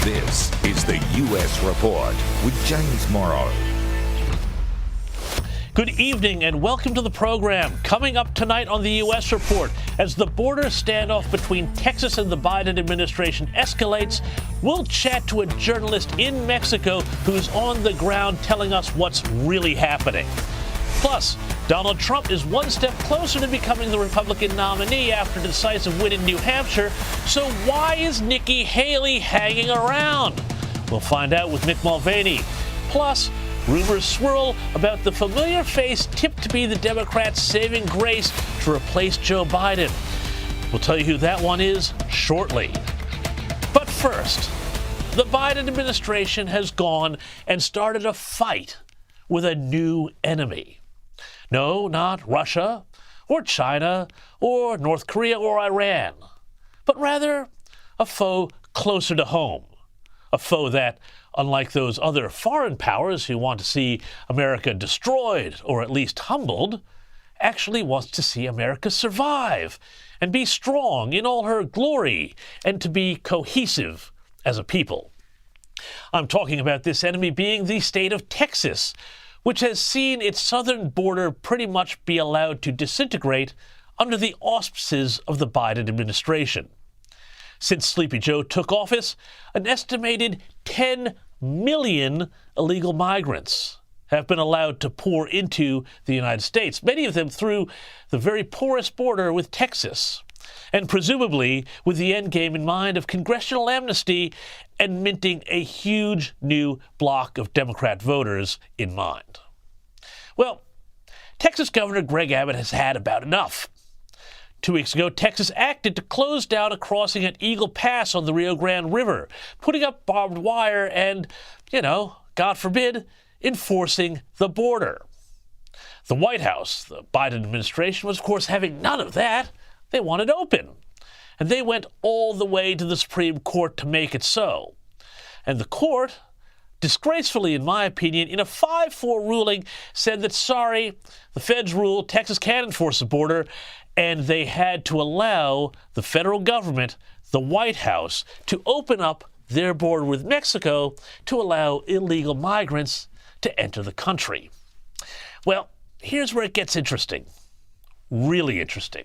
This is the U.S. Report with James Morrow. Good evening and welcome to the program. Coming up tonight on the U.S. Report, as the border standoff between Texas and the Biden administration escalates, we'll chat to a journalist in Mexico who's on the ground telling us what's really happening. Plus, Donald Trump is one step closer to becoming the Republican nominee after a decisive win in New Hampshire. So why is Nikki Haley hanging around? We'll find out with Mick Mulvaney. Plus, rumors swirl about the familiar face tipped to be the Democrats' saving grace to replace Joe Biden. We'll tell you who that one is shortly. But first, the Biden administration has gone and started a fight with a new enemy. No, not Russia or China or North Korea or Iran, but rather a foe closer to home. A foe that, unlike those other foreign powers who want to see America destroyed or at least humbled, actually wants to see America survive and be strong in all her glory and to be cohesive as a people. I'm talking about this enemy being the state of Texas, which has seen its southern border pretty much be allowed to disintegrate under the auspices of the Biden administration. Since Sleepy Joe took office, an estimated 10 million illegal migrants have been allowed to pour into the United States, many of them through the very porous border with Texas, and presumably with the end game in mind of congressional amnesty and minting a huge new block of Democrat voters in mind. Well, Texas Governor Greg Abbott has had about enough. 2 weeks ago, Texas acted to close down a crossing at Eagle Pass on the Rio Grande River, putting up barbed wire and, God forbid, enforcing the border. The White House, the Biden administration, was, of course, having none of that. They wanted open. And they went all the way to the Supreme Court to make it so. And the court, disgracefully in my opinion, in a 5-4 ruling, said that, sorry, the feds rule, Texas can't enforce the border, and they had to allow the federal government, the White House, to open up their border with Mexico to allow illegal migrants to enter the country. Well, here's where it gets interesting. Really interesting.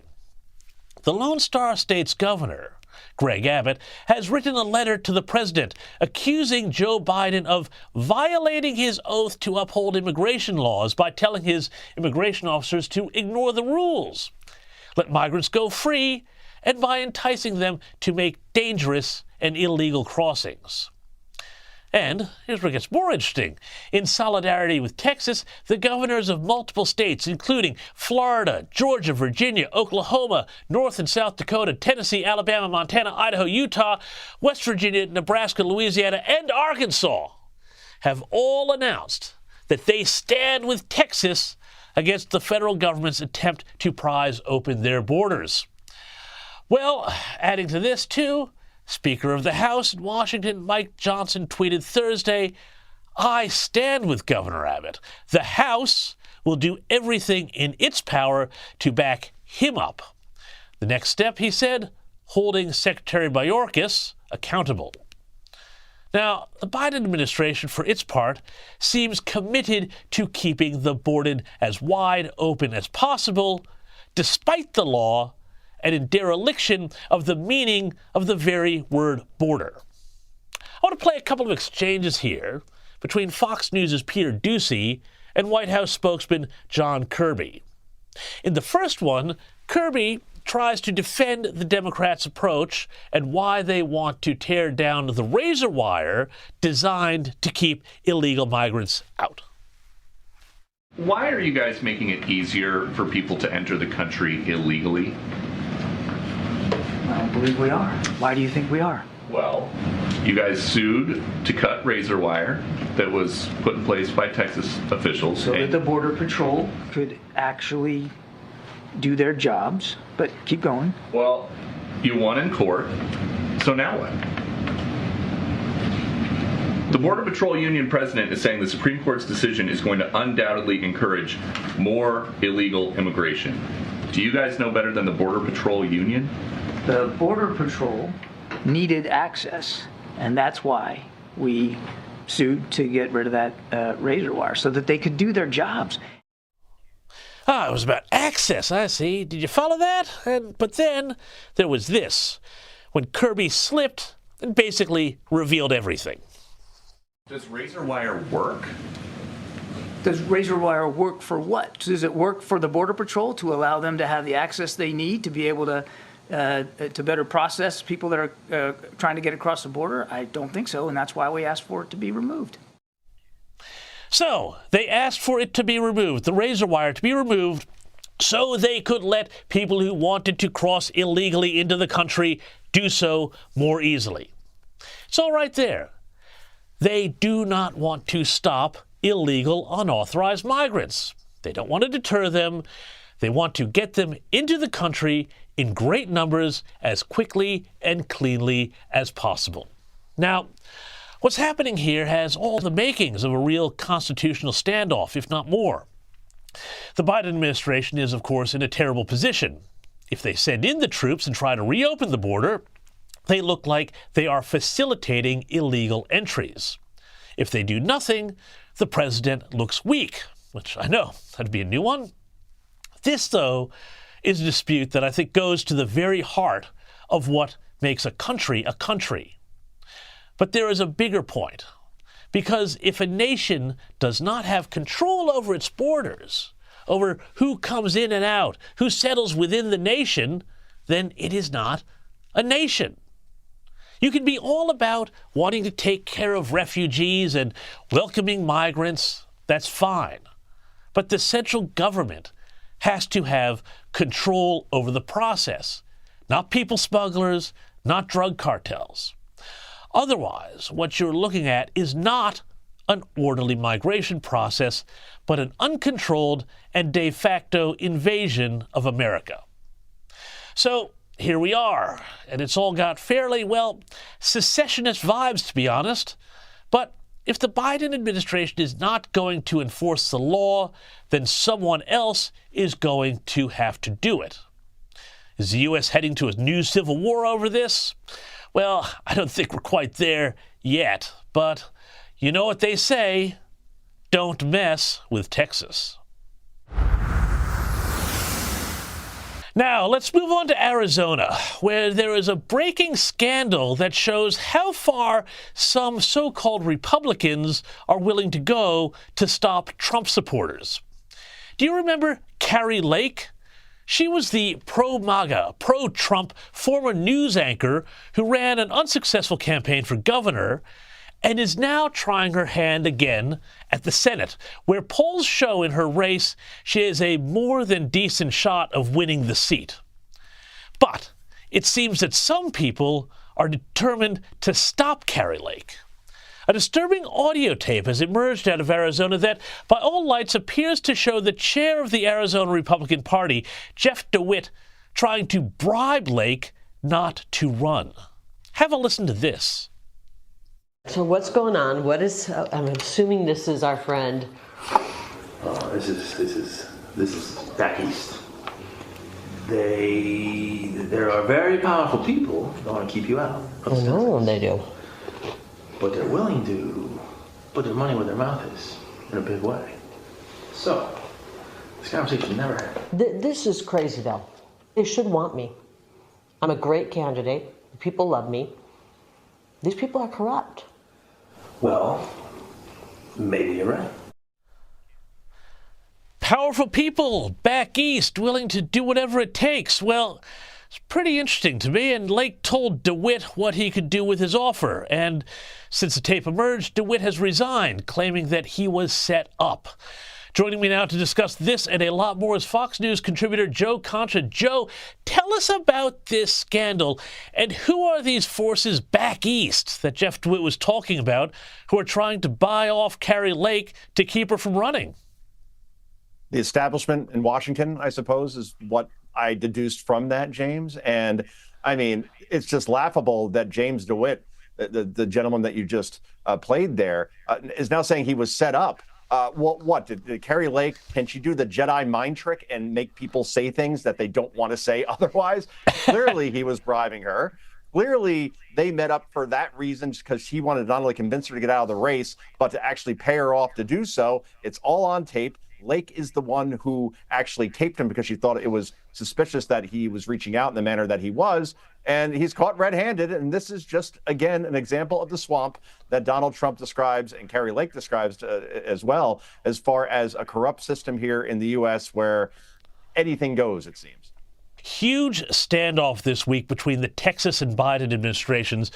The Lone Star State's governor, Greg Abbott, has written a letter to the president accusing Joe Biden of violating his oath to uphold immigration laws by telling his immigration officers to ignore the rules, let migrants go free, and by enticing them to make dangerous and illegal crossings. And here's where it gets more interesting. In solidarity with Texas, the governors of multiple states, including Florida, Georgia, Virginia, Oklahoma, North and South Dakota, Tennessee, Alabama, Montana, Idaho, Utah, West Virginia, Nebraska, Louisiana, and Arkansas, have all announced that they stand with Texas against the federal government's attempt to prise open their borders. Well, adding to this, too, Speaker of the House in Washington, Mike Johnson, tweeted Thursday, "I stand with Governor Abbott. The House will do everything in its power to back him up. The next step," he said, holding Secretary Mayorkas accountable. Now, the Biden administration, for its part, seems committed to keeping the border as wide open as possible, despite the law, and in dereliction of the meaning of the very word border. I want to play a couple of exchanges here between Fox News' Peter Doocy and White House spokesman John Kirby. In the first one, Kirby tries to defend the Democrats' approach and why they want to tear down the razor wire designed to keep illegal migrants out. Why are you guys making it easier for people to enter the country illegally? I don't believe we are. Why do you think we are? Well, you guys sued to cut razor wire that was put in place by Texas officials. So that the Border Patrol could actually do their jobs, but keep going. Well, you won in court, so now what? The Border Patrol Union president is saying the Supreme Court's decision is going to undoubtedly encourage more illegal immigration. Do you guys know better than the Border Patrol Union? The Border Patrol needed access And that's why we sued to get rid of that razor wire so that they could do their jobs. Ah, it was about access, I see. Did you follow that? But then there was this, when Kirby slipped and basically revealed everything. Does razor wire work? Does razor wire work for what? Does it work for the Border Patrol to allow them to have the access they need to be able to better process people that are trying to get across the border? I don't think so, and that's why we asked for it to be removed. So they asked for it to be removed, the razor wire to be removed, so they could let people who wanted to cross illegally into the country do so more easily. It's all right there. They do not want to stop illegal, unauthorized migrants. They don't want to deter them. They want to get them into the country in great numbers as quickly and cleanly as possible. Now, what's happening here has all the makings of a real constitutional standoff, if not more. The Biden administration is, of course, in a terrible position. If they send in the troops and try to reopen the border, they look like they are facilitating illegal entries. If they do nothing, the president looks weak, which I know, that'd be a new one. This, though, is a dispute that I think goes to the very heart of what makes a country a country. But there is a bigger point, because if a nation does not have control over its borders, over who comes in and out, who settles within the nation, then it is not a nation. You can be all about wanting to take care of refugees and welcoming migrants. That's fine. But the central government has to have control over the process, not people smugglers, not drug cartels. Otherwise, what you're looking at is not an orderly migration process, but an uncontrolled and de facto invasion of America. So, here we are, and it's all got fairly, well, secessionist vibes, to be honest. But if the Biden administration is not going to enforce the law, then someone else is going to have to do it. Is the U.S. heading to a new civil war over this? Well, I don't think we're quite there yet, but you know what they say, don't mess with Texas. Now, let's move on to Arizona, where there is a breaking scandal that shows how far some so-called Republicans are willing to go to stop Trump supporters. Do you remember Kari Lake? She was the pro-MAGA, pro-Trump former news anchor who ran an unsuccessful campaign for governor and is now trying her hand again at the Senate, where polls show in her race she has a more than decent shot of winning the seat. But it seems that some people are determined to stop Kari Lake. A disturbing audio tape has emerged out of Arizona that, by all lights, appears to show the chair of the Arizona Republican Party, Jeff DeWitt, trying to bribe Lake not to run. Have a listen to this. So what's going on? What is? I'm assuming this is our friend. This is back east. There are very powerful people that want to keep you out. I know they do. But they're willing to put their money where their mouth is in a big way. So this conversation never happened. This is crazy, though. They should want me. I'm a great candidate. People love me. These people are corrupt. Well, maybe you're right. Powerful people back east willing to do whatever it takes. Well, it's pretty interesting to me, and Lake told DeWitt what he could do with his offer. And since the tape emerged, DeWitt has resigned, claiming that he was set up. Joining me now to discuss this and a lot more is Fox News contributor Joe Concha. Joe, tell us about this scandal, and who are these forces back east that Jeff DeWitt was talking about who are trying to buy off Kari Lake to keep her from running? The establishment in Washington, I suppose, is what I deduced from that, James. And I mean, it's just laughable that James DeWitt, the gentleman that you just played there, is now saying he was set up. What did Kari Lake, can she do the Jedi mind trick and make people say things that they don't want to say otherwise? Clearly, he was bribing her. clearly they met up for that reason, because he wanted to not only convince her to get out of the race, but to actually pay her off to do so. It's all on tape. Lake is the one who actually taped him because she thought it was suspicious that he was reaching out in the manner that he was. And he's caught red-handed. And this is just, again, an example of the swamp that Donald Trump describes and Kari Lake describes as well, as far as a corrupt system here in the U.S. where anything goes, it seems. Huge standoff this week between the Texas and Biden administrations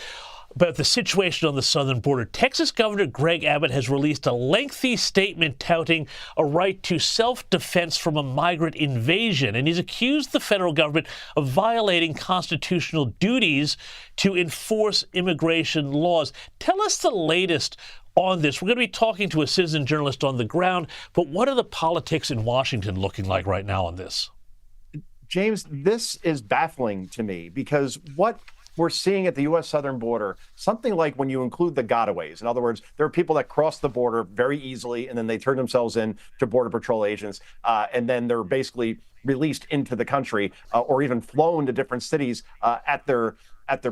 about the situation on the southern border. Texas Governor Greg Abbott has released a lengthy statement touting a right to self-defense from a migrant invasion, and he's accused the federal government of violating constitutional duties to enforce immigration laws. Tell us the latest on this. We're going to be talking to a citizen journalist on the ground, but what are the politics in Washington looking like right now on this? James, this is baffling to me, because what we're seeing at the U.S. southern border, something like when you include the gotaways. In other words, there are people that cross the border very easily, and then they turn themselves in to Border Patrol agents, and then they're basically released into the country or even flown to different cities at their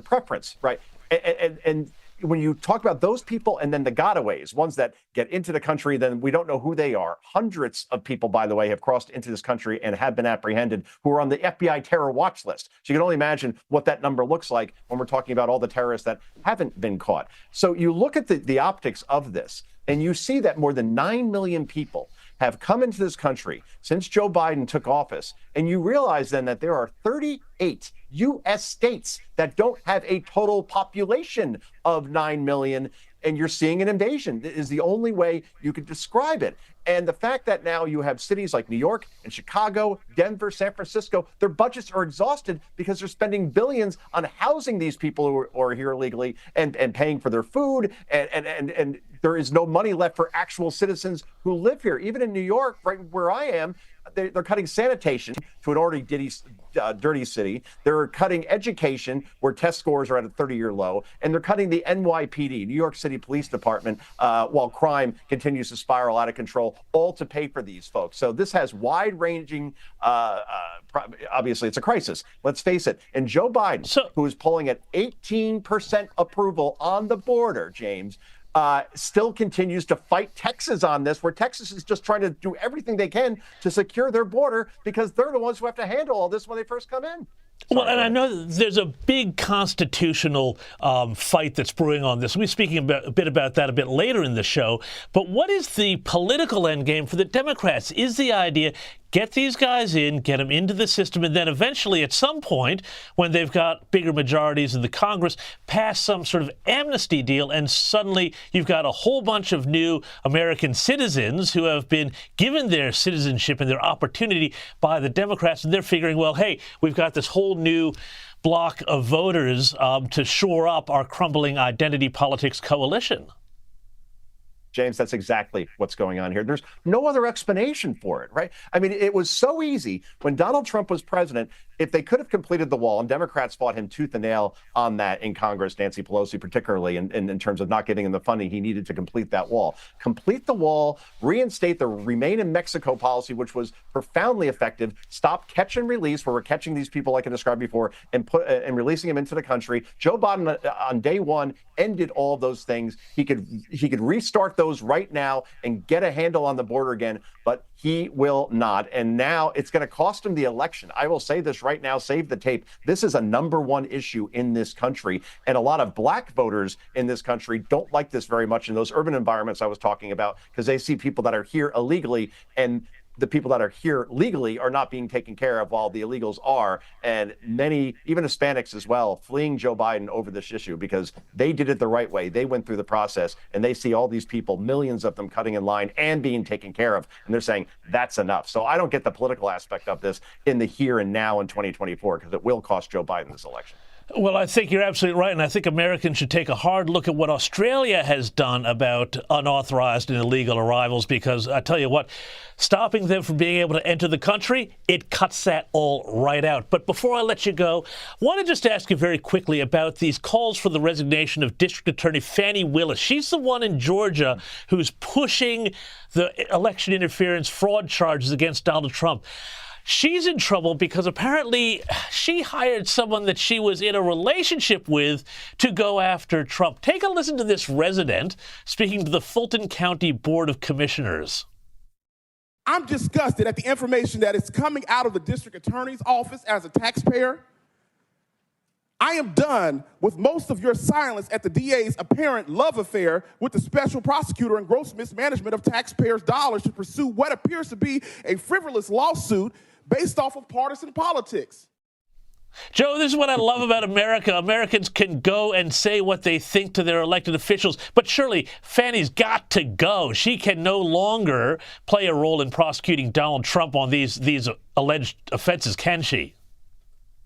preference, right? And when you talk about those people and then the gotaways, ones that get into the country, then we don't know who they are. Hundreds of people, by the way, have crossed into this country and have been apprehended who are on the FBI terror watch list. So you can only imagine what that number looks like when we're talking about all the terrorists that haven't been caught. So you look at the optics of this, and you see that more than 9 million people have come into this country since Joe Biden took office. And you realize then that there are 38 U.S. states that don't have a total population of 9 million. And you're seeing an invasion is the only way you could describe it. And the fact that now you have cities like New York and Chicago, Denver, San Francisco, their budgets are exhausted because they're spending billions on housing these people who are here illegally and paying for their food. And there is no money left for actual citizens who live here. Even in New York, right where I am, they're cutting sanitation to an already dirty city. They're cutting education, where test scores are at a 30-year low. And they're cutting the NYPD, New York City Police Department, while crime continues to spiral out of control, all to pay for these folks. So this has wide-ranging, obviously it's a crisis. Let's face it. And Joe Biden, who is polling at 18% approval on the border, James, still continues to fight Texas on this, where Texas is just trying to do everything they can to secure their border because they're the ones who have to handle all this when they first come in. Well, and I know there's a big constitutional fight that's brewing on this. We'll be speaking a bit about that a bit later in the show. But what is the political endgame for the Democrats? Is the idea get these guys in, get them into the system, and then eventually at some point, when they've got bigger majorities in the Congress, pass some sort of amnesty deal, and suddenly you've got a whole bunch of new American citizens who have been given their citizenship and their opportunity by the Democrats, and they're figuring, well, hey, we've got this whole new block of voters to shore up our crumbling identity politics coalition. James, that's exactly what's going on here. There's no other explanation for it, right? I mean, it was so easy when Donald Trump was president. If they could have completed the wall, and Democrats fought him tooth and nail on that in Congress, Nancy Pelosi particularly, in terms of not giving him the funding he needed to complete that wall. Complete the wall, reinstate the Remain in Mexico policy, which was profoundly effective. Stop catch and release, where we're catching these people, like I described before, and releasing them into the country. Joe Biden on day one ended all of those things. He could restart those right now and get a handle on the border again, but he will not. And now it's going to cost him the election. I will say this right now, save the tape. This is a #1 issue in this country. And a lot of black voters in this country don't like this very much in those urban environments I was talking about, because they see people that are here illegally, and the people that are here legally are not being taken care of while the illegals are. And many, even Hispanics as well, fleeing Joe Biden over this issue because they did it the right way. They went through the process, and they see all these people, millions of them, cutting in line and being taken care of. And they're saying that's enough. So I don't get the political aspect of this in the here and now in 2024, because it will cost Joe Biden this election. Well, I think you're absolutely right, and I think Americans should take a hard look at what Australia has done about unauthorized and illegal arrivals, because I tell you what, stopping them from being able to enter the country, it cuts that all right out. But before I let you go, I want to just ask you very quickly about these calls for the resignation of District Attorney Fani Willis. She's the one in Georgia who's pushing the election interference fraud charges against Donald Trump. she's in trouble because apparently she hired someone that she was in a relationship with to go after Trump. Take a listen to this resident speaking to the Fulton County Board of Commissioners. I'm disgusted at the information that is coming out of the district attorney's office as a taxpayer. I am done with most of your silence at the DA's apparent love affair with the special prosecutor and gross mismanagement of taxpayers' dollars to pursue what appears to be a frivolous lawsuit based off of partisan politics. Joe, this is what I love about America. Americans can go and say what they think to their elected officials, but surely Fannie's got to go. She can no longer play a role in prosecuting Donald Trump on these alleged offenses, can she?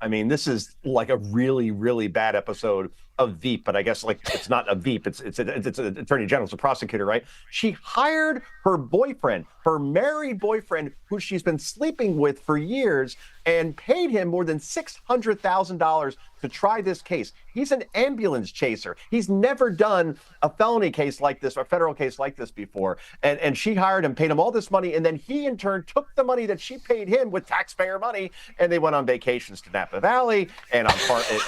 I mean, this is like a really, really bad episode of Veep, but I guess like it's not a Veep. It's an attorney general, it's a prosecutor, right? She hired her boyfriend, her married boyfriend, who she's been sleeping with for years, and paid him more than $600,000 to try this case. He's an ambulance chaser. He's never done a felony case like this or a federal case like this before. And she hired him, paid him all this money, and then he in turn took the money that she paid him with taxpayer money, and they went on vacations to Napa Valley and on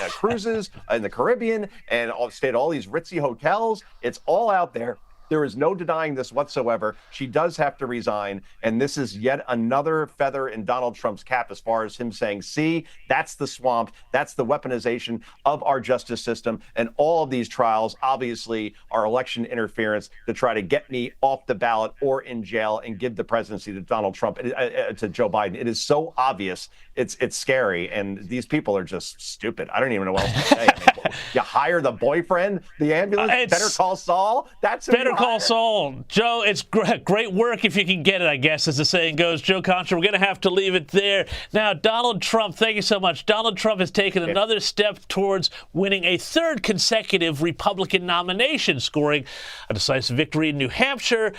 cruises in the Caribbean and stayed at all these ritzy hotels. It's all out there. There is no denying this whatsoever. She does have to resign. And this is yet another feather in Donald Trump's cap as far as him saying, see, that's the swamp. That's the weaponization of our justice system. And all of these trials, obviously, are election interference to try to get me off the ballot or in jail and give the presidency to Donald Trump, to Joe Biden. It is so obvious. It's scary. And these people are just stupid. I don't even know what else to say. I mean, you hire the boyfriend, the ambulance, Better Call Saul. That's who Better Call Saul. Joe, it's great work if you can get it, I guess, as the saying goes. Joe Concha, we're going to have to leave it there. Now, Donald Trump, thank you so much. Donald Trump has taken another step towards winning a third consecutive Republican nomination, scoring a decisive victory in New Hampshire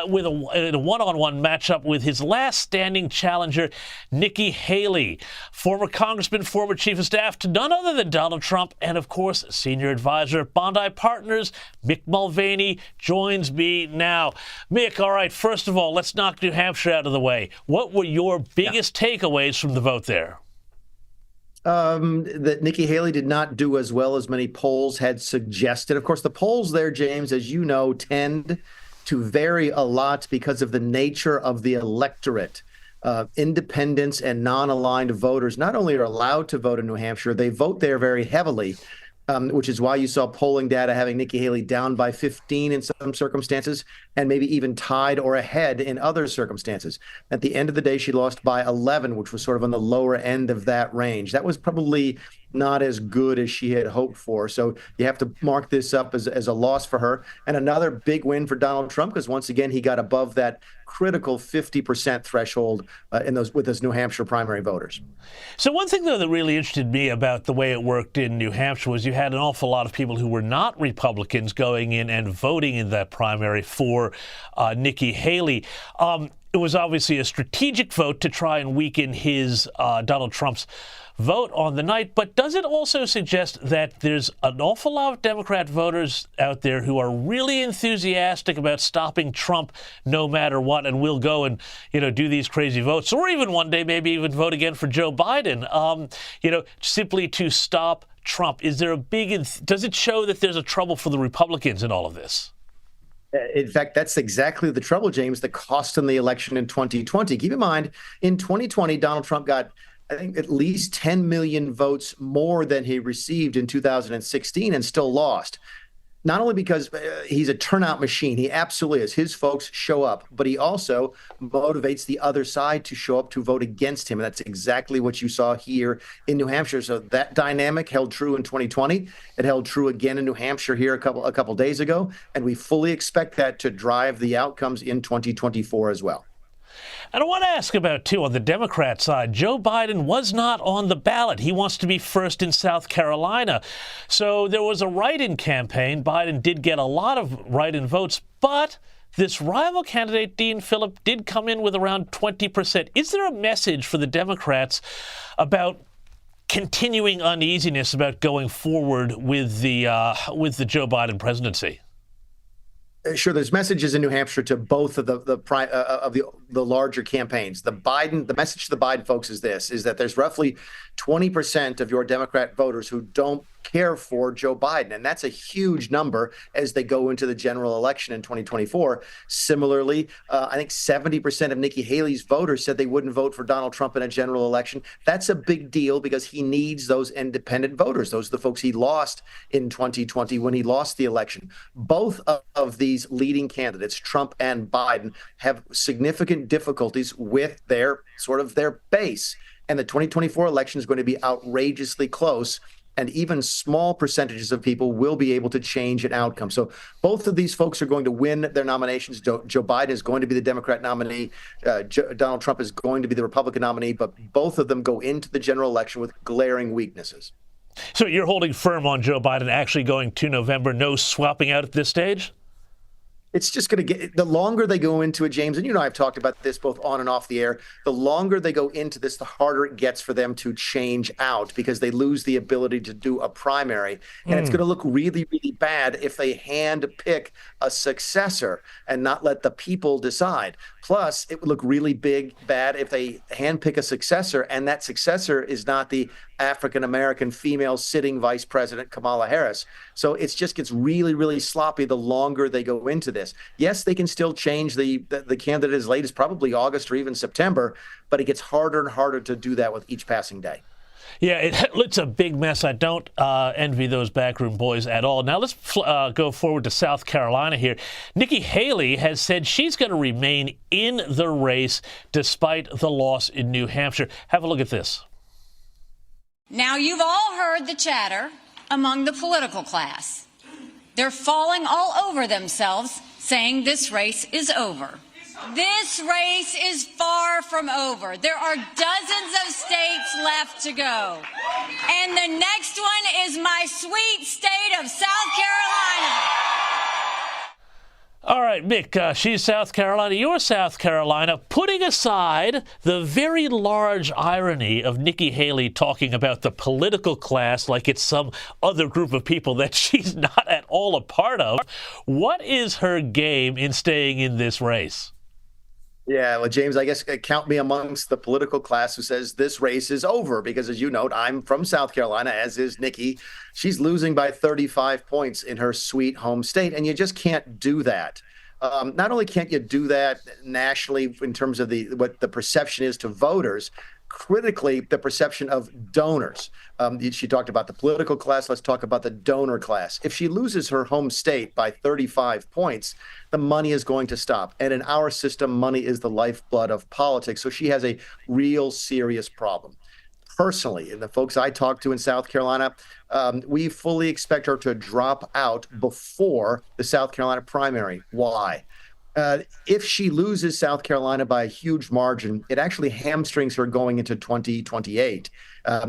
with a one-on-one matchup with his last standing challenger, Nikki Haley, former congressman, former chief of staff to none other than Donald Trump, and, of course, senior advisor at Bondi Partners, Mick Mulvaney, joins me now. Mick, all right, first of all, let's knock New Hampshire out of the way. What were your biggest takeaways from the vote there? That Nikki Haley did not do as well as many polls had suggested. Of course, the polls there, James, as you know, tend to vary a lot because of the nature of the electorate. Independents and non-aligned voters not only are allowed to vote in New Hampshire, they vote there very heavily. Which is why you saw polling data having Nikki Haley down by 15 in some circumstances and maybe even tied or ahead in other circumstances. At the end of the day, she lost by 11, which was sort of on the lower end of that range. That was probably not as good as she had hoped for. So you have to mark this up as a loss for her. And another big win for Donald Trump, because once again, he got above that critical 50% threshold with those New Hampshire primary voters. So one thing, though, that really interested me about the way it worked in New Hampshire was you had an awful lot of people who were not Republicans going in and voting in that primary for Nikki Haley. It was obviously a strategic vote to try and weaken Donald Trump's vote on the night, but does it also suggest that there's an awful lot of Democrat voters out there who are really enthusiastic about stopping Trump no matter what, and will go and, do these crazy votes, or even one day maybe even vote again for Joe Biden, simply to stop Trump? Is there does it show that there's a trouble for the Republicans in all of this? In fact, that's exactly the trouble, James, that cost him the election in 2020. Keep in mind, in 2020, Donald Trump got, I think, at least 10 million votes more than he received in 2016 and still lost. Not only because he's a turnout machine, he absolutely is. His folks show up, but he also motivates the other side to show up to vote against him. And that's exactly what you saw here in New Hampshire. So that dynamic held true in 2020. It held true again in New Hampshire here a couple days ago. And we fully expect that to drive the outcomes in 2024 as well. And I want to ask about, too, on the Democrat side, Joe Biden was not on the ballot. He wants to be first in South Carolina. So there was a write-in campaign. Biden did get a lot of write-in votes, but this rival candidate, Dean Phillip, did come in with around 20%. Is there a message for the Democrats about continuing uneasiness about going forward with the Joe Biden presidency? Sure, there's messages in New Hampshire to both of the larger campaigns. The message to the Biden folks is this: is that there's roughly 20% of your Democrat voters who don't care for Joe Biden, and that's a huge number as they go into the general election in 2024. Similarly, I think 70% of Nikki Haley's voters said they wouldn't vote for Donald Trump in a general election. That's a big deal because he needs those independent voters. Those are the folks he lost in 2020 when he lost the election. Both of these leading candidates, Trump and Biden, have significant difficulties with their base. And the 2024 election is going to be outrageously close. And even small percentages of people will be able to change an outcome. So both of these folks are going to win their nominations. Joe Biden is going to be the Democrat nominee. Donald Trump is going to be the Republican nominee. But both of them go into the general election with glaring weaknesses. So you're holding firm on Joe Biden actually going to November, no swapping out at this stage? It's just going to get, the longer they go into it, James, and I've talked about this both on and off the air, the longer they go into this, the harder it gets for them to change out because they lose the ability to do a primary. And it's going to look really, really bad if they hand pick a successor and not let the people decide. Plus, it would look really bad if they hand pick a successor and that successor is not the African-American female sitting vice president, Kamala Harris. So it just gets really, really sloppy the longer they go into this. Yes, they can still change the candidate as late as probably August or even September, but it gets harder and harder to do that with each passing day. Yeah, it's a big mess. I don't envy those backroom boys at all. Now let's go forward to South Carolina here. Nikki Haley has said she's going to remain in the race despite the loss in New Hampshire. Have a look at this. Now, you've all heard the chatter among the political class. They're falling all over themselves, saying this race is over. This race is far from over. There are dozens of states left to go. And the next one is my sweet state of South Carolina. All right, Mick, she's South Carolina, you're South Carolina. Putting aside the very large irony of Nikki Haley talking about the political class like it's some other group of people that she's not at all a part of, what is her game in staying in this race? Yeah, well, James, I guess count me amongst the political class who says this race is over because, as you note, I'm from South Carolina, as is Nikki. She's losing by 35 points in her sweet home state, and you just can't do that. Not only can't you do that nationally in terms of what the perception is to voters, critically, the perception of donors. She talked about the political class. Let's talk about the donor class. If she loses her home state by 35 points, the money is going to stop. And in our system, money is the lifeblood of politics. So she has a real serious problem. Personally, and the folks I talked to in South Carolina, we fully expect her to drop out before the South Carolina primary. Why? If she loses South Carolina by a huge margin, it actually hamstrings her going into 2028.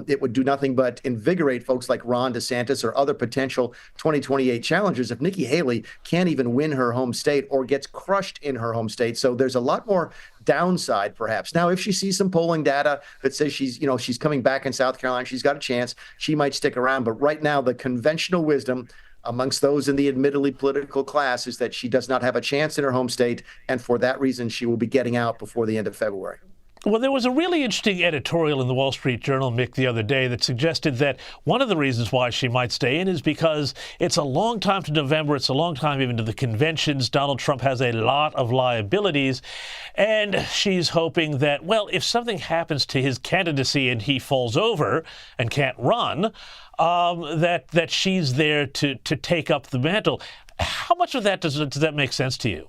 It would do nothing but invigorate folks like Ron DeSantis or other potential 2028 challengers if Nikki Haley can't even win her home state or gets crushed in her home state. So there's a lot more downside, perhaps. Now, if she sees some polling data that says she's coming back in South Carolina, she's got a chance, she might stick around. But right now, the conventional wisdom amongst those in the admittedly political class is that she does not have a chance in her home state, and for that reason, she will be getting out before the end of February. Well, there was a really interesting editorial in the Wall Street Journal, Mick, the other day that suggested that one of the reasons why she might stay in is because it's a long time to November. It's a long time even to the conventions. Donald Trump has a lot of liabilities. And she's hoping that, well, if something happens to his candidacy and he falls over and can't run, that she's there to take up the mantle. How much of that does that make sense to you?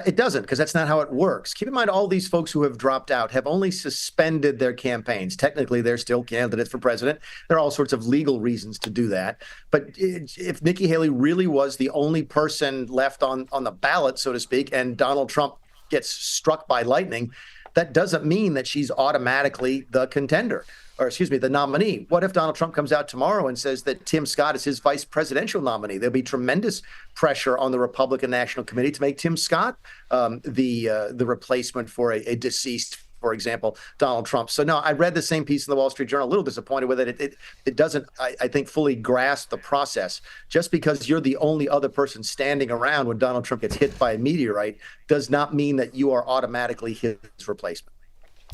It doesn't, because that's not how it works. Keep in mind, all these folks who have dropped out have only suspended their campaigns. Technically, they're still candidates for president. There are all sorts of legal reasons to do that. But if Nikki Haley really was the only person left on the ballot, so to speak, and Donald Trump gets struck by lightning, that doesn't mean that she's automatically the contender. The nominee. What if Donald Trump comes out tomorrow and says that Tim Scott is his vice presidential nominee? There'll be tremendous pressure on the Republican National Committee to make Tim Scott the replacement for a deceased for example, Donald Trump. So no, I read the same piece in the Wall Street Journal, a little disappointed with it. It doesn't, I think, fully grasp the process. Just because you're the only other person standing around when Donald Trump gets hit by a meteorite does not mean that you are automatically his replacement.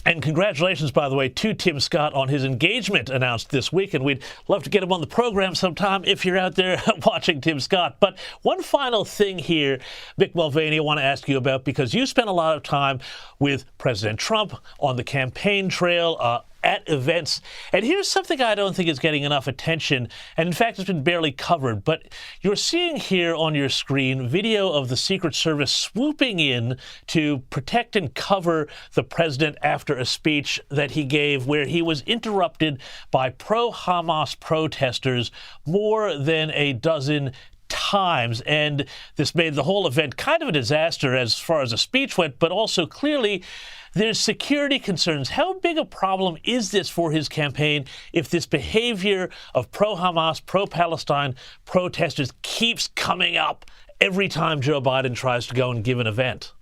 And congratulations, by the way, to Tim Scott on his engagement announced this week. And we'd love to get him on the program sometime if you're out there watching Tim Scott. But one final thing here, Mick Mulvaney, I want to ask you about, because you spent a lot of time with President Trump on the campaign trail, at events. And here's something I don't think is getting enough attention, and in fact, it's been barely covered. But you're seeing here on your screen video of the Secret Service swooping in to protect and cover the president after a speech that he gave where he was interrupted by pro-Hamas protesters more than a dozen times. And this made the whole event kind of a disaster as far as the speech went, but also clearly there's security concerns. How big a problem is this for his campaign if this behavior of pro-Hamas, pro-Palestine protesters keeps coming up every time Joe Biden tries to go and give an event?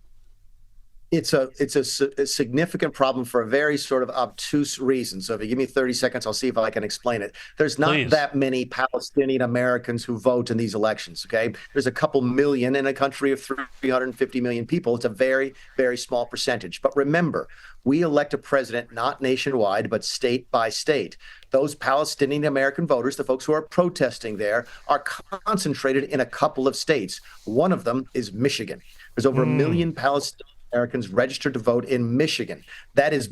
It's a significant problem for a very sort of obtuse reason. So if you give me 30 seconds, I'll see if I can explain it. There's not that many Palestinian Americans who vote in these elections, okay? There's a couple million in a country of 350 million people. It's a very, very small percentage. But remember, we elect a president not nationwide, but state by state. Those Palestinian American voters, the folks who are protesting there, are concentrated in a couple of states. One of them is Michigan. There's over 1 million Palestinian Americans registered to vote in Michigan. That is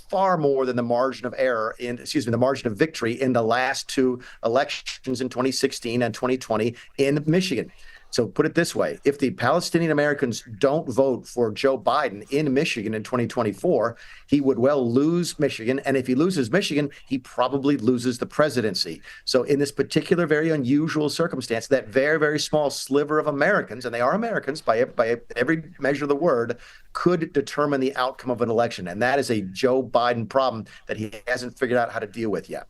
far more than the margin of error the margin of victory in the last two elections in 2016 and 2020 in Michigan. So put it this way, if the Palestinian Americans don't vote for Joe Biden in Michigan in 2024, he would well lose Michigan. And if he loses Michigan, he probably loses the presidency. So in this particular very unusual circumstance, that very, very small sliver of Americans, and they are Americans by every measure of the word, could determine the outcome of an election. And that is a Joe Biden problem that he hasn't figured out how to deal with yet.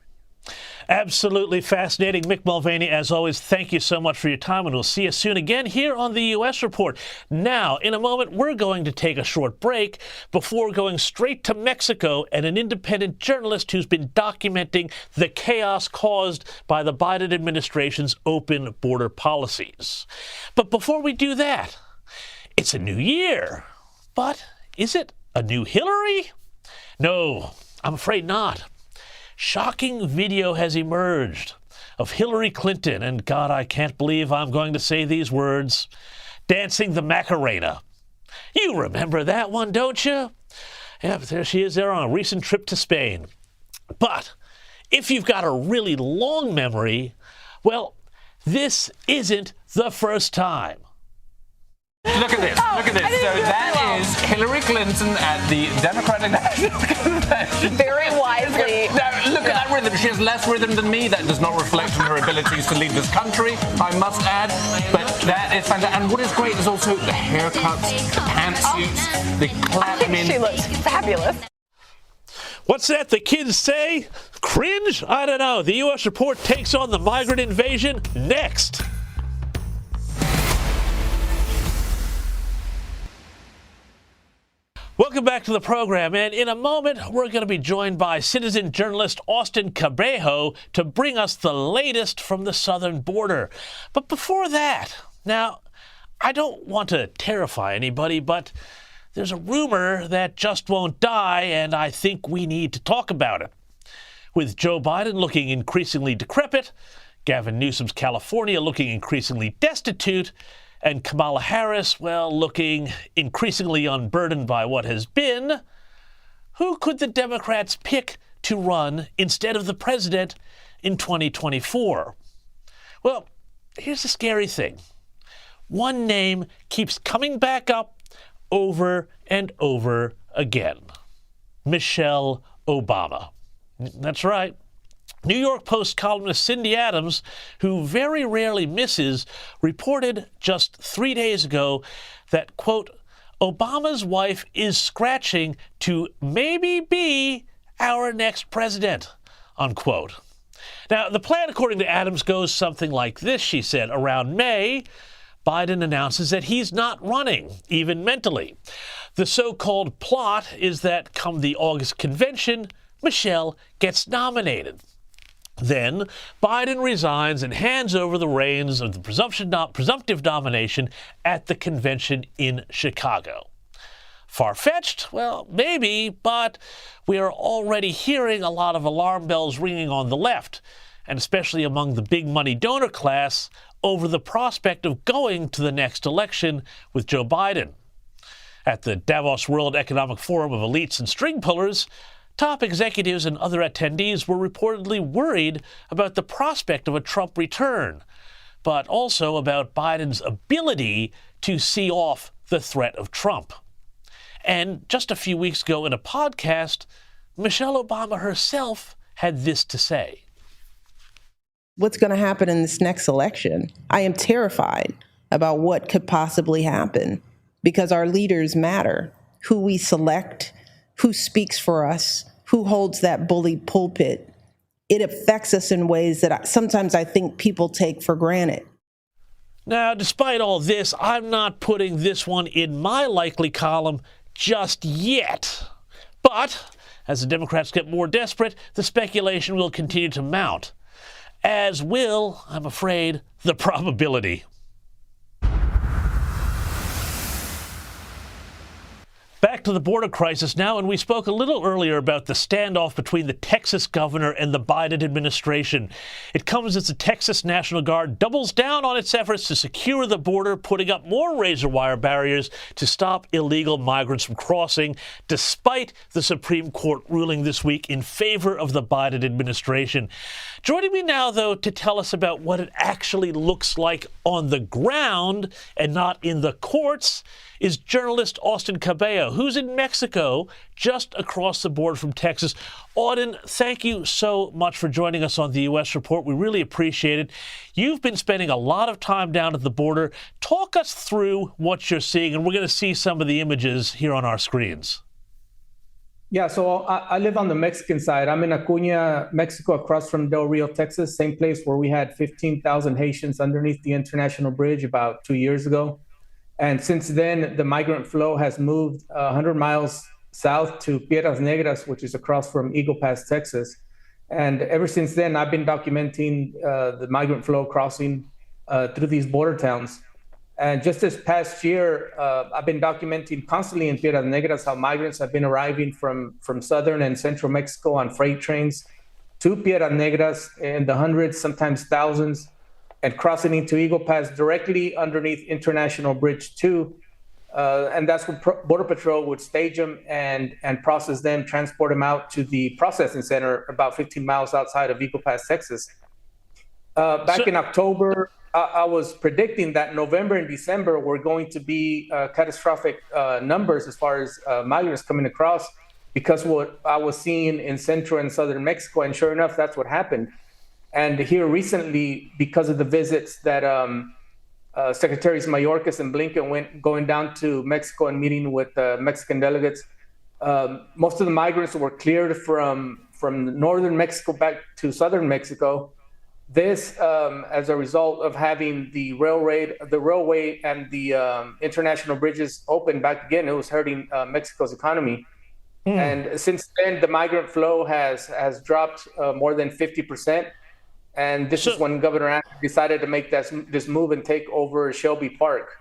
Absolutely fascinating. Mick Mulvaney, as always, thank you so much for your time, and we'll see you soon again here on the U.S. Report. Now, in a moment, we're going to take a short break before going straight to Mexico and an independent journalist who's been documenting the chaos caused by the Biden administration's open border policies. But before we do that, it's a new year. But is it a new Hillary? No, I'm afraid not. Shocking video has emerged of Hillary Clinton, and God, I can't believe I'm going to say these words, dancing the Macarena. You remember that one, don't you? Yeah, but there she is there on a recent trip to Spain. But if you've got a really long memory, well, this isn't the first time. Look at this. Look at this. So that is Hillary Clinton at the Democratic National Convention. Very wisely. Now, look at that rhythm. She has less rhythm than me. That does not reflect on her abilities to lead this country, I must add. But that is fantastic. And what is great is also the haircuts, the pantsuits, the clapping. She looks fabulous. What's that the kids say? Cringe? I don't know. The U.S. Report takes on the migrant invasion next. Welcome back to the program, and in a moment, we're going to be joined by citizen journalist Austin Cabrejo to bring us the latest from the southern border. But before that, now, I don't want to terrify anybody, but there's a rumor that just won't die, and I think we need to talk about it. With Joe Biden looking increasingly decrepit, Gavin Newsom's California looking increasingly destitute, and Kamala Harris, well, looking increasingly unburdened by what has been, who could the Democrats pick to run instead of the president in 2024? Well, here's the scary thing. One name keeps coming back up over and over again. Michelle Obama. That's right. New York Post columnist Cindy Adams, who very rarely misses, reported just 3 days ago that, quote, Obama's wife is scratching to maybe be our next president, unquote. Now, the plan, according to Adams, goes something like this, she said. Around May, Biden announces that he's not running, even mentally. The so-called plot is that come the August convention, Michelle gets nominated. Then Biden resigns and hands over the reins of the presumptive nomination at the convention in Chicago. Far-fetched? Well, maybe, but we are already hearing a lot of alarm bells ringing on the left, and especially among the big money donor class, over the prospect of going to the next election with Joe Biden. At the Davos World Economic Forum of elites and string pullers, top executives and other attendees were reportedly worried about the prospect of a Trump return, but also about Biden's ability to see off the threat of Trump. And just a few weeks ago in a podcast, Michelle Obama herself had this to say. What's going to happen in this next election? I am terrified about what could possibly happen because our leaders matter. Who we select, who speaks for us, who holds that bully pulpit. It affects us in ways that sometimes I think people take for granted. Now, despite all this, I'm not putting this one in my likely column just yet. But as the Democrats get more desperate, the speculation will continue to mount, as will, I'm afraid, the probability. Back to the border crisis now, and we spoke a little earlier about the standoff between the Texas governor and the Biden administration. It comes as the Texas National Guard doubles down on its efforts to secure the border, putting up more razor wire barriers to stop illegal migrants from crossing, despite the Supreme Court ruling this week in favor of the Biden administration. Joining me now, though, to tell us about what it actually looks like on the ground and not in the courts is journalist Austin Cabello, who's in Mexico, just across the border from Texas. Auden, thank you so much for joining us on the U.S. Report. We really appreciate it. You've been spending a lot of time down at the border. Talk us through what you're seeing, and we're going to see some of the images here on our screens. Yeah, so I live on the Mexican side. I'm in Acuña, Mexico, across from Del Rio, Texas, same place where we had 15,000 Haitians underneath the international bridge about 2 years ago. And since then, the migrant flow has moved 100 miles south to Piedras Negras, which is across from Eagle Pass, Texas. And ever since then, I've been documenting the migrant flow crossing through these border towns. And just this past year, I've been documenting constantly in Piedras Negras how migrants have been arriving from southern and central Mexico on freight trains to Piedras Negras in the hundreds, sometimes thousands, and crossing into Eagle Pass directly underneath International Bridge 2. And that's when Border Patrol would stage them and process them, transport them out to the processing center about 15 miles outside of Eagle Pass, Texas. Back in October, I was predicting that November and December were going to be catastrophic numbers as far as migrants coming across because what I was seeing in central and southern Mexico. And sure enough, that's what happened. And here recently, because of the visits that Secretaries Mayorkas and Blinken going down to Mexico and meeting with Mexican delegates, most of the migrants were cleared from northern Mexico back to southern Mexico. This, as a result of having the railway and the international bridges open back again, it was hurting Mexico's economy. And since then, the migrant flow has dropped more than 50%. And this is when Governor Abbott decided to make this move and take over Shelby Park.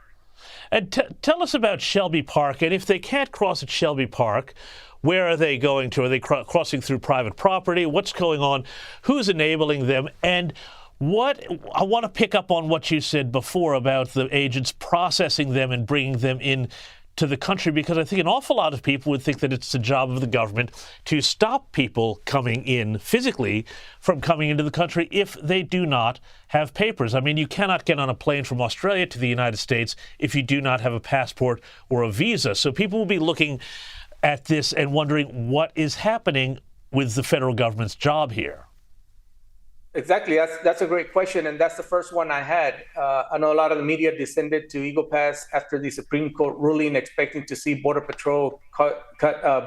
And tell us about Shelby Park. And if they can't cross at Shelby Park, where are they going to? Are they crossing through private property? What's going on? Who's enabling them? And I want to pick up on what you said before about the agents processing them and bringing them in to the country, because I think an awful lot of people would think that it's the job of the government to stop people coming in physically from coming into the country if they do not have papers. I mean, you cannot get on a plane from Australia to the United States if you do not have a passport or a visa. So people will be looking at this and wondering what is happening with the federal government's job here. Exactly. That's a great question. And that's the first one I had. I know a lot of the media descended to Eagle Pass after the Supreme Court ruling, expecting to see Border Patrol cut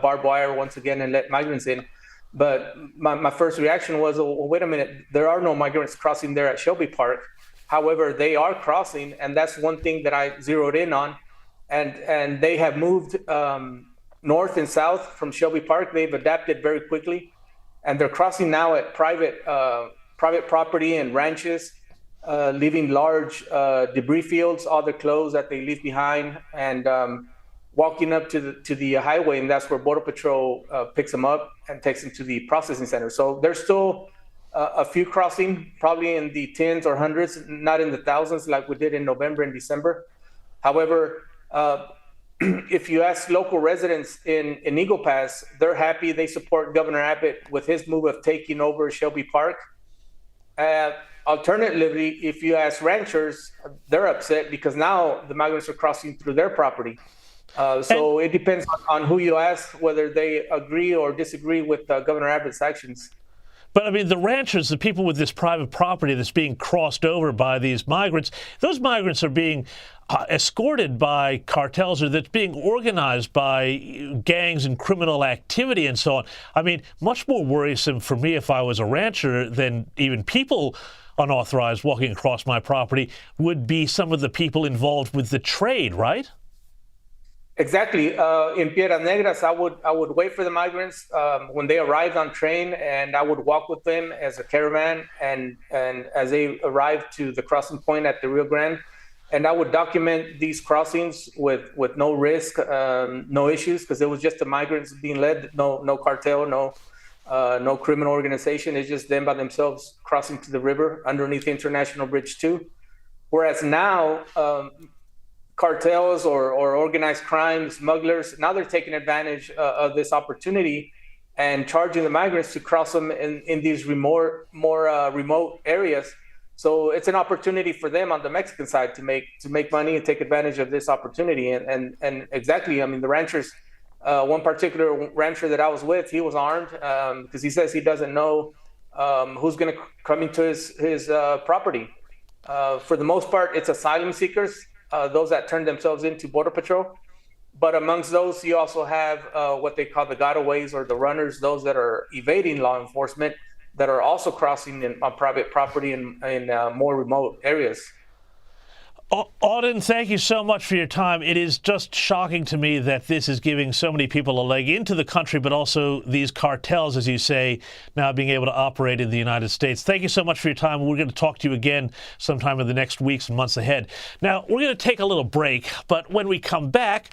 barbed wire once again and let migrants in. But my first reaction was, well, wait a minute, there are no migrants crossing there at Shelby Park. However, they are crossing. And that's one thing that I zeroed in on. and they have moved north and south from Shelby Park. They've adapted very quickly, and they're crossing now at private property and ranches, leaving large debris fields, all the clothes that they leave behind, and walking up to the highway, and that's where Border Patrol picks them up and takes them to the processing center. So there's still a few crossing, probably in the tens or hundreds, not in the thousands like we did in November and December. However, if you ask local residents in Eagle Pass, they're happy. They support Governor Abbott with his move of taking over Shelby Park. Alternatively, if you ask ranchers, they're upset because now the migrants are crossing through their property. So it depends on who you ask, whether they agree or disagree with Governor Abbott's actions. But I mean, the ranchers, the people with this private property that's being crossed over by these migrants, those migrants are being escorted by cartels, or that's being organized by gangs and criminal activity and so on. I mean, much more worrisome for me if I was a rancher than even people unauthorized walking across my property would be some of the people involved with the trade, right? Exactly. In Piedras Negras, I would wait for the migrants when they arrived on train, and I would walk with them as a caravan, and as they arrived to the crossing point at the Rio Grande, and I would document these crossings with no risk, no issues, because it was just the migrants being led, no cartel, no criminal organization. It's just them by themselves crossing to the river underneath the International Bridge 2. Whereas now, cartels or organized crime, smugglers, now they're taking advantage of this opportunity and charging the migrants to cross them in these more remote areas. So it's an opportunity for them on the Mexican side to make money and take advantage of this opportunity. And exactly, I mean, the ranchers, one particular rancher that I was with, he was armed because he says he doesn't know who's going to come into his property. For the most part, it's asylum seekers. Those that turn themselves into Border Patrol. But amongst those, you also have what they call the gotaways, or the runners, those that are evading law enforcement, that are also crossing on private property in more remote areas. Auden, thank you so much for your time. It is just shocking to me that this is giving so many people a leg into the country, but also these cartels, as you say, now being able to operate in the United States. Thank you so much for your time. We're going to talk to you again sometime in the next weeks and months ahead. Now, we're going to take a little break, but when we come back,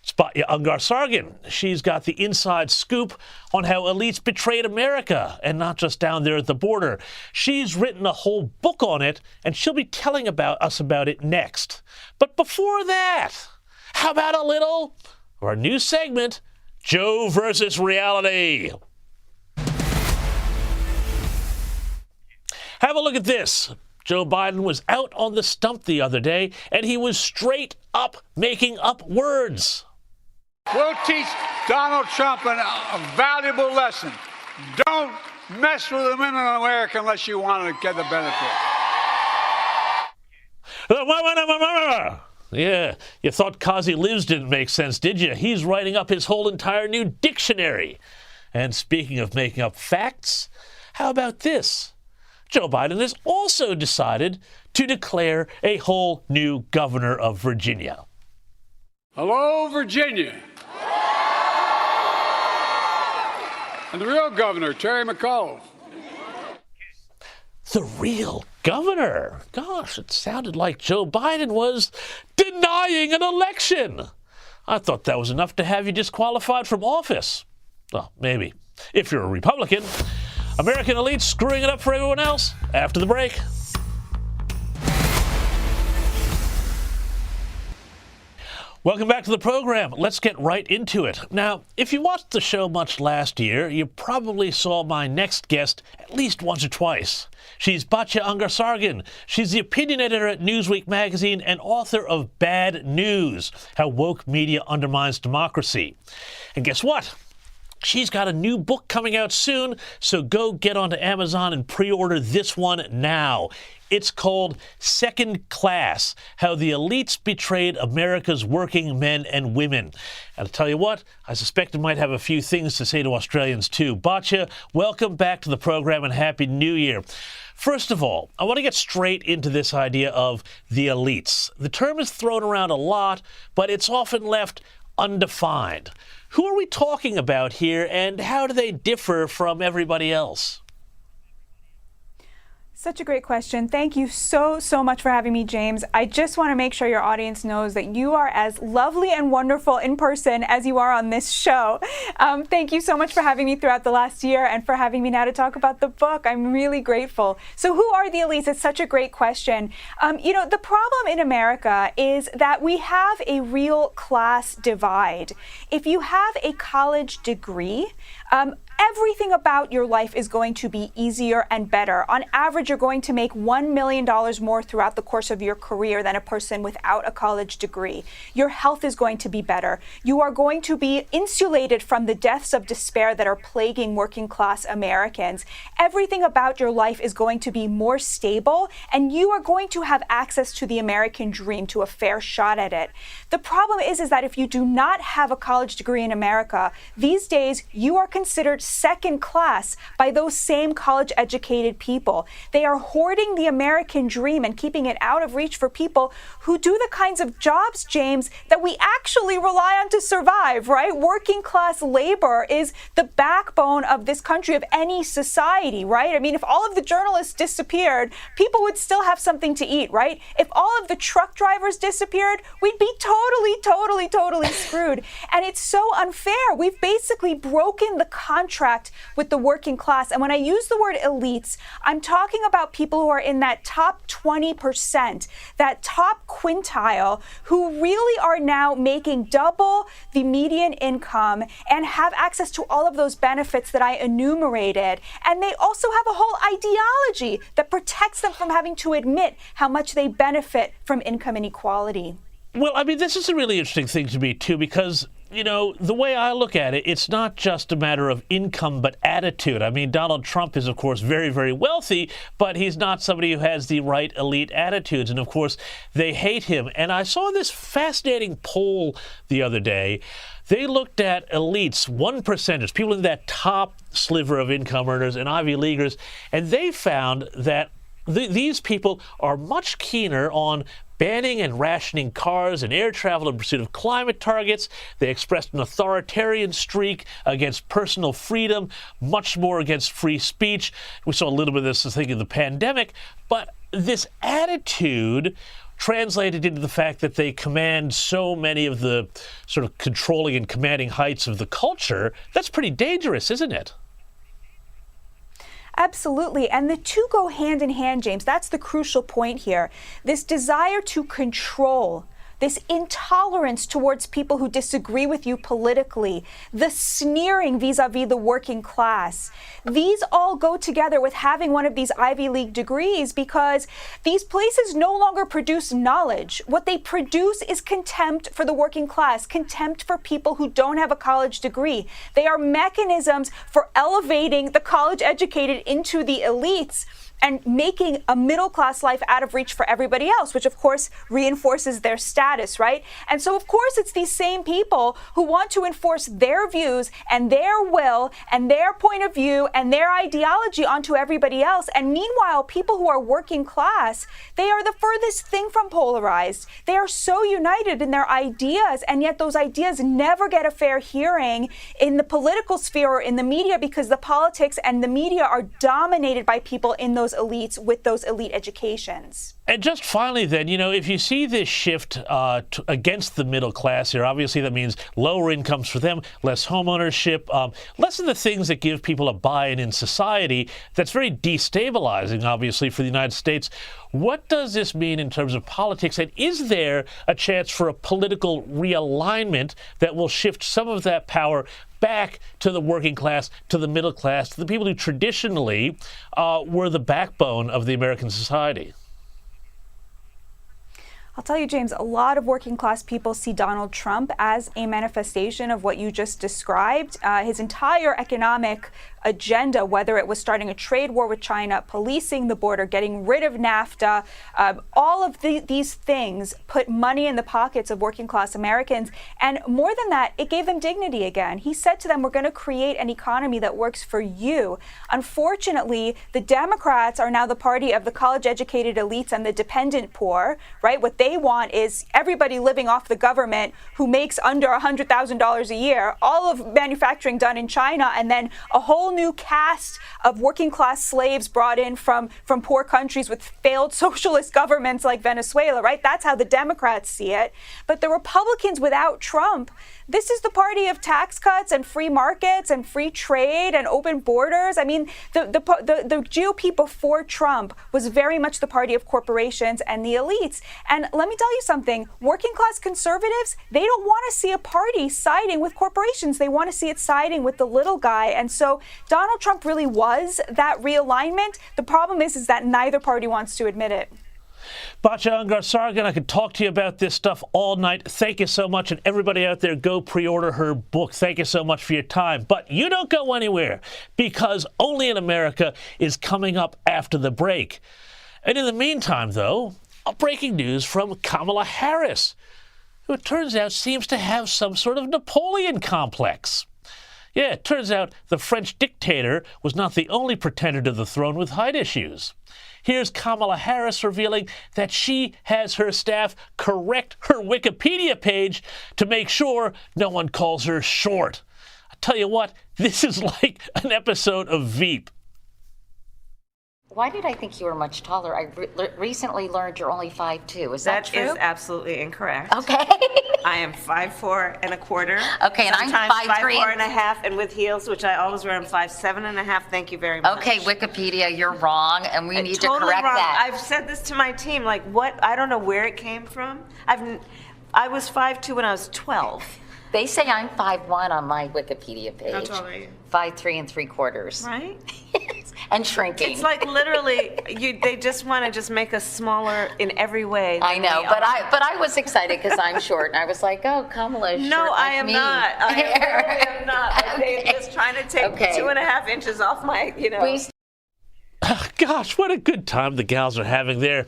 Spatya Ungar-Sargon. She's got the inside scoop on how elites betrayed America, and not just down there at the border. She's written a whole book on it, and she'll be telling us about it next. But before that, how about a little, or a new segment, Joe versus reality. Have a look at this. Joe Biden was out on the stump the other day, and he was straight up making up words. We'll teach Donald Trump a valuable lesson. Don't mess with the women in America unless you want to get the benefit. Yeah, you thought Kazi Lives didn't make sense, did you? He's writing up his whole entire new dictionary. And speaking of making up facts, how about this? Joe Biden has also decided to declare a whole new governor of Virginia. Hello, Virginia. And the real governor, Terry McAuliffe. The real governor? Gosh, it sounded like Joe Biden was denying an election. I thought that was enough to have you disqualified from office. Well, maybe, if you're a Republican. American elites screwing it up for everyone else. After the break. Welcome back to the program. Let's get right into it. Now, if you watched the show much last year, you probably saw my next guest at least once or twice. She's Spatya Ungar-Sargon. She's the opinion editor at Newsweek magazine and author of Bad News: How Woke Media Undermines Democracy. And guess what? She's got a new book coming out soon, so go get onto Amazon and pre-order this one now. It's called Second Class, How the Elites Betrayed America's Working Men and Women. And I'll tell you what, I suspect it might have a few things to say to Australians too. Batya, welcome back to the program and Happy New Year. First of all, I want to get straight into this idea of the elites. The term is thrown around a lot, but it's often left undefined. Who are we talking about here, and how do they differ from everybody else? Such a great question. Thank you so much for having me, James. I just want to make sure your audience knows that you are as lovely and wonderful in person as you are on this show. Thank you so much for having me throughout the last year and for having me now to talk about the book. I'm really grateful. So who are the elites? It's such a great question. The problem in America is that we have a real class divide. If you have a college degree, everything about your life is going to be easier and better. On average, you're going to make $1 million more throughout the course of your career than a person without a college degree. Your health is going to be better. You are going to be insulated from the deaths of despair that are plaguing working class Americans. Everything about your life is going to be more stable, and you are going to have access to the American dream, to a fair shot at it. The problem is that if you do not have a college degree in America, these days you are considered second class by those same college-educated people. They are hoarding the American dream and keeping it out of reach for people who do the kinds of jobs, James, that we actually rely on to survive, right? Working class labor is the backbone of this country, of any society, right? I mean, if all of the journalists disappeared, people would still have something to eat, right? If all of the truck drivers disappeared, we'd be totally screwed. And it's so unfair. We've basically broken the contract with the working class. And when I use the word elites, I'm talking about people who are in that top 20%, that top quintile, who really are now making double the median income and have access to all of those benefits that I enumerated. And they also have a whole ideology that protects them from having to admit how much they benefit from income inequality. Well, I mean, this is a really interesting thing to me, too, because, the way I look at it, it's not just a matter of income, but attitude. I mean, Donald Trump is, of course, very, very wealthy, but he's not somebody who has the right elite attitudes. And, of course, they hate him. And I saw this fascinating poll the other day. They looked at elites, 1%ers, people in that top sliver of income earners and Ivy Leaguers, and they found that these people are much keener on banning and rationing cars and air travel in pursuit of climate targets. They expressed an authoritarian streak against personal freedom, much more against free speech. We saw a little bit of this, I think, in the pandemic. But this attitude translated into the fact that they command so many of the sort of controlling and commanding heights of the culture. That's pretty dangerous, isn't it? Absolutely. And the two go hand in hand, James. That's the crucial point here. This desire to control, this intolerance towards people who disagree with you politically, the sneering vis-a-vis the working class. These all go together with having one of these Ivy League degrees, because these places no longer produce knowledge. What they produce is contempt for the working class, contempt for people who don't have a college degree. They are mechanisms for elevating the college educated into the elites and making a middle-class life out of reach for everybody else, which of course reinforces their status, right? And so of course it's these same people who want to enforce their views and their will and their point of view and their ideology onto everybody else. And meanwhile, people who are working class, they are the furthest thing from polarized. They are so united in their ideas, and yet those ideas never get a fair hearing in the political sphere or in the media, because the politics and the media are dominated by people in those elites with those elite educations. And just finally then, if you see this shift against the middle class here, obviously that means lower incomes for them, less homeownership, less of the things that give people a buy-in in society. That's very destabilizing, obviously, for the United States. What does this mean in terms of politics? And is there a chance for a political realignment that will shift some of that power back to the working class, to the middle class, to the people who traditionally were the backbone of the American society? I'll tell you, James, a lot of working class people see Donald Trump as a manifestation of what you just described. His entire economic agenda, whether it was starting a trade war with China, policing the border, getting rid of NAFTA, all of these things put money in the pockets of working class Americans. And more than that, it gave them dignity again. He said to them, we're going to create an economy that works for you. Unfortunately, the Democrats are now the party of the college-educated elites and the dependent poor, right? What they want is everybody living off the government who makes under $100,000 a year, all of manufacturing done in China, and then a whole new caste of working class slaves brought in from poor countries with failed socialist governments like Venezuela, right? That's how the Democrats see it. But the Republicans without Trump, this is the party of tax cuts and free markets and free trade and open borders. I mean, the GOP before Trump was very much the party of corporations and the elites. And let me tell you something, working class conservatives, they don't want to see a party siding with corporations. They want to see it siding with the little guy. And so Donald Trump really was that realignment. The problem is that neither party wants to admit it. Batya Ungar-Sargon, I could talk to you about this stuff all night. Thank you so much. And everybody out there, go pre-order her book. Thank you so much for your time. But you don't go anywhere, because Only in America is coming up after the break. And in the meantime, though, breaking news from Kamala Harris, who it turns out seems to have some sort of Napoleon complex. Yeah, it turns out the French dictator was not the only pretender to the throne with height issues. Here's Kamala Harris revealing that she has her staff correct her Wikipedia page to make sure no one calls her short. I tell you what, this is like an episode of Veep. Why did I think you were much taller? I recently learned you're only 5'2". Is that true? That is absolutely incorrect. Okay. I am 5'4" and a quarter. Okay, and sometimes I'm 5'3" 5'4" and a half, and with heels, which I always wear, I'm 5'7" and a half. Thank you very much. Okay, Wikipedia, you're wrong, and we need totally to correct wrong. that. I've said this to my team, like, what? I don't know where it came from. I was 5'2" when I was 12. They say I'm 5'1" on my Wikipedia page. How tall are you? 5'3" ¾ Right? And shrinking. It's like literally, they just want to just make us smaller in every way. I know, but I was excited because I'm short, and I was like, oh, Kamala is short No, like I am me. not. I really am not. They're just trying to take 2.5 inches off my, Gosh, what a good time the gals are having there.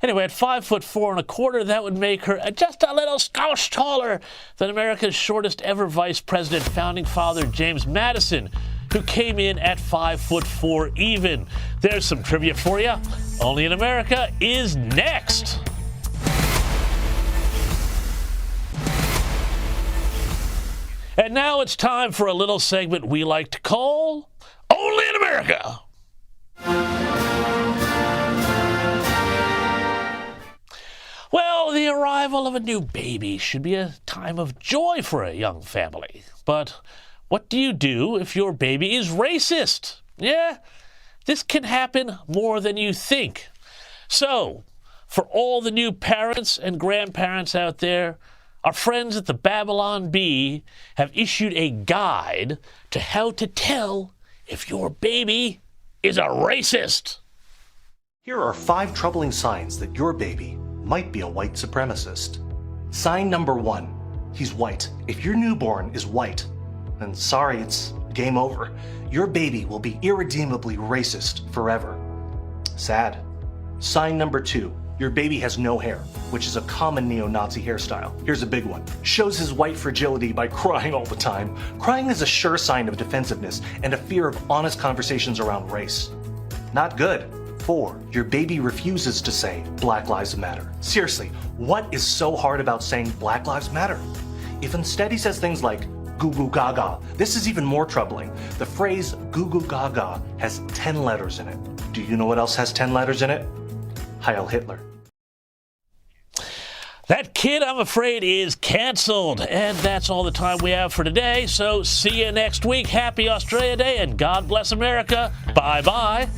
Anyway, at 5'4" ¼ that would make her just a little skosh taller than America's shortest ever vice president, founding father James Madison, who came in at 5'4" even. There's some trivia for you. Only in America is next. And now it's time for a little segment we like to call Only in America. Well, the arrival of a new baby should be a time of joy for a young family. But what do you do if your baby is racist? Yeah, this can happen more than you think. So, for all the new parents and grandparents out there, our friends at the Babylon Bee have issued a guide to how to tell if your baby is a racist. Here are 5 troubling signs that your baby might be a white supremacist. Sign number 1, he's white. If your newborn is white, then sorry, it's game over. Your baby will be irredeemably racist forever. Sad. Sign number 2, your baby has no hair, which is a common neo-Nazi hairstyle. Here's a big one. Shows his white fragility by crying all the time. Crying is a sure sign of defensiveness and a fear of honest conversations around race. Not good. 4, your baby refuses to say Black Lives Matter. Seriously, what is so hard about saying Black Lives Matter? If instead he says things like goo goo gaga, this is even more troubling. The phrase goo goo gaga has 10 letters in it. Do you know what else has 10 letters in it? Heil Hitler. That kid, I'm afraid, is canceled. And that's all the time we have for today. So see you next week. Happy Australia Day and God bless America. Bye-bye.